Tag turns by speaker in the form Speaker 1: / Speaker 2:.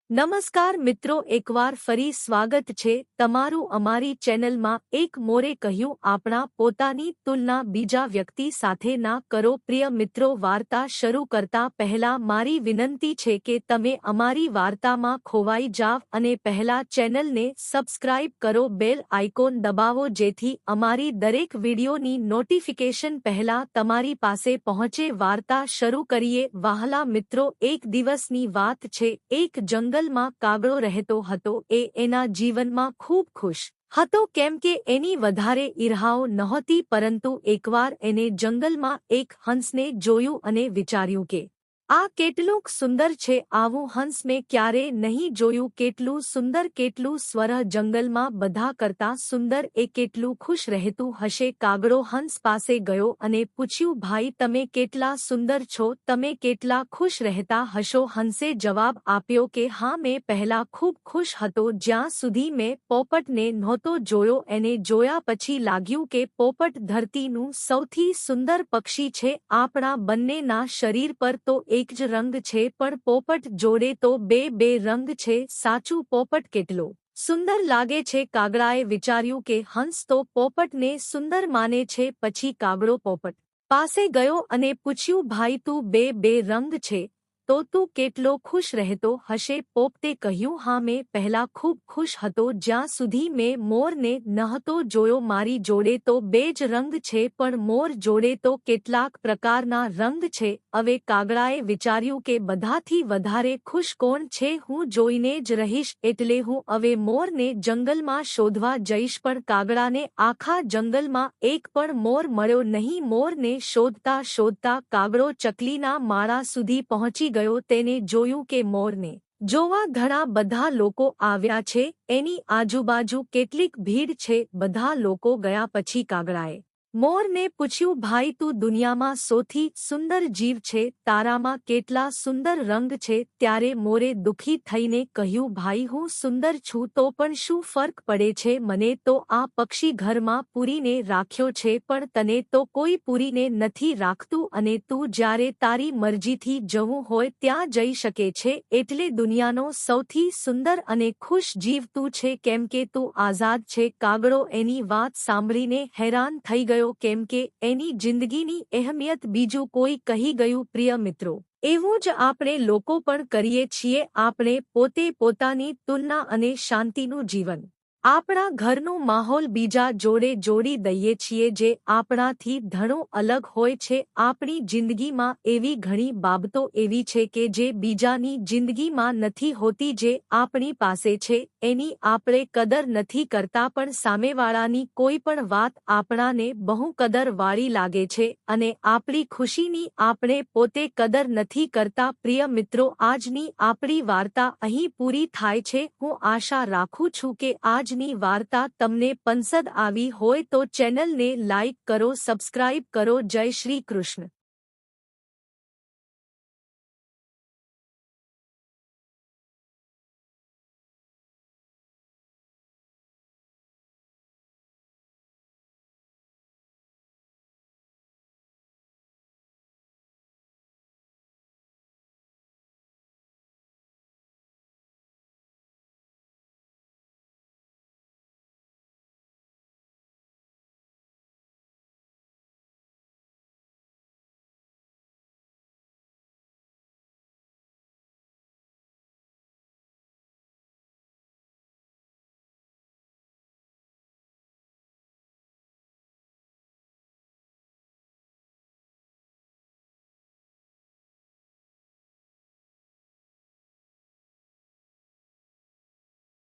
Speaker 1: નમસ્કાર મિત્રો, એકવાર ફરી સ્વાગત છે તમારું અમારી ચેનલમાં। એક મોરે કહ્યું, આપણા પોતાની તુલના બીજા વ્યક્તિ સાથે ના કરો। પ્રિય મિત્રો, વાર્તા શરૂ કરતા પહેલા મારી વિનંતી છે કે તમે અમારી વાર્તામાં ખોવાઈ જાવ અને પહેલા ચેનલને સબસ્ક્રાઇબ કરો, બેલ આઇકોન દબાવો જેથી અમારી દરેક વિડીયોની નોટિફિકેશન પહેલા તમારી પાસે પહોંચે। વાર્તા શરૂ કરીએ। વહાલા મિત્રો, એક દિવસની વાત છે। એક જંગલમાં કાગડો રહેતો હતો। એ એના જીવનમાં ખૂબ ખુશ હતો કેમ કે એની વધારે ઈર્ષાઓ નહોતી, પરંતુ એકવાર એને જંગલમાં એક હંસને જોયું અને વિચાર્યું કે આ કેટલું સુંદર છે, આવું હંસ મેં ક્યારે નહીં જોયું। કેટલું સુંદર, કેટલું સ્વરહ, જંગલમાં બધા કરતા સુંદર, એ કેટલું ખુશ રહેતું હશે। કાગડો હંસ પાસે ગયો અને પૂછ્યું, ભાઈ, તમે કેટલા સુંદર છો, તમે કેટલા ખુશ રહેતા હશો? હંસે જવાબ આપ્યો કે હા, મેં પહેલા ખૂબ ખુશ હતો, જ્યાં સુધી મેં પોપટને નહોતો જોયો। એને જોયા પછી લાગ્યું કે પોપટ ધરતીનું સૌથી સુંદર પક્ષી છે। આપણા બંનેના શરીર પર તો એક જ રંગ છે, પણ પોપટ જોડે તો બે રંગ છે। સાચું, પોપટ કેટલો સુંદર લાગે છે। કાગડાએ વિચાર્યું કે હંસ તો પોપટને સુંદર માને છે। પછી કાગડો પોપટ પાસે ગયો અને પૂછ્યું, ભાઈ, તું બે રંગ છે તો તું કેટલો ખુશ રહેતો હશે? પોપટે કહ્યું, હા, મેં પહેલા ખૂબ ખુશ હતો, જ્યાં સુધી મેં મોરને નહોતો જોયો। મારી જોડે તો બે જ રંગ છે, પણ મોર જોડે તો કેટલાક પ્રકારના રંગ છે। હવે કાગડાએ વિચાર્યું કે બધાથી વધારે ખુશ કોણ છે, હું જોઈને જ રહીશ, એટલે હું હવે મોરને જંગલમાં શોધવા જઈશ। પણ કાગડાને આખા જંગલમાં એક પણ મોર મળ્યો નહીં। મોરને શોધતા શોધતા કાગડો ચકલીના માળા સુધી પહોંચી ગયો। તેને જોયું કે મોરને જોવા ઘણા બધા લોકો આવ્યા છે, એની આજુબાજુ કેટલીક ભીડ છે। બધા લોકો ગયા પછી કાગડાએ મોરને પૂછ્યું, ભાઈ, તું દુનિયામાં સૌથી સુંદર જીવ છે, તારામાં કેટલા સુંદર રંગ છે? ત્યારે મોરે દુઃખી થઈને કહ્યું, ભાઈ, હું સુંદર છું તો પણ શું ફરક પડે છે? મને તો આ પક્ષી ઘરમાં પૂરીને રાખ્યો છે, પણ તને તો કોઈ પૂરીને નથી રાખતું, અને તું જ્યારે તારી મરજીથી જવું હોય ત્યાં જઈ શકે છે। એટલે દુનિયાનો સૌથી સુંદર અને ખુશ જીવ તું છે, કેમ કે તું આઝાદ છે। કાગડો એની વાત સાંભળીને હેરાન થઈ ગયો, કેમ કે એની જિંદગીની અહેમિયત બીજું કોઈ કહી ગયું। પ્રિય મિત્રો, એવું જ આપણે લોકો પણ કરીએ છીએ। આપણે પોતે પોતાની તુલના અને શાંતિનું જીવન, આપણા ઘરનું માહોલ બીજા જોડે જોડી દઈએ છીએ, જે આપણાથી ઘણું અલગ હોય છે। આપણી જિંદગીમાં એવી ઘણી બાબતો એવી છે કે જે બીજાની જિંદગીમાં નથી હોતી। જે આપણી પાસે છે એની આપણે કદર નથી કરતા, પણ સામેવાળાની કોઈ પણ વાત આપણાને બહુ કદરવાળી લાગે છે, અને આપણી ખુશીની આપણે પોતે કદર નથી કરતા। પ્રિય મિત્રો, આજની આપણી વાર્તા અહીં પૂરી થાય છે। હું આશા રાખું છું કે આજની વાર્તા તમને પસંદ આવી હોય તો ચેનલને લાઇક કરો, સબસ્ક્રાઇબ કરો। જય શ્રી કૃષ્ણ।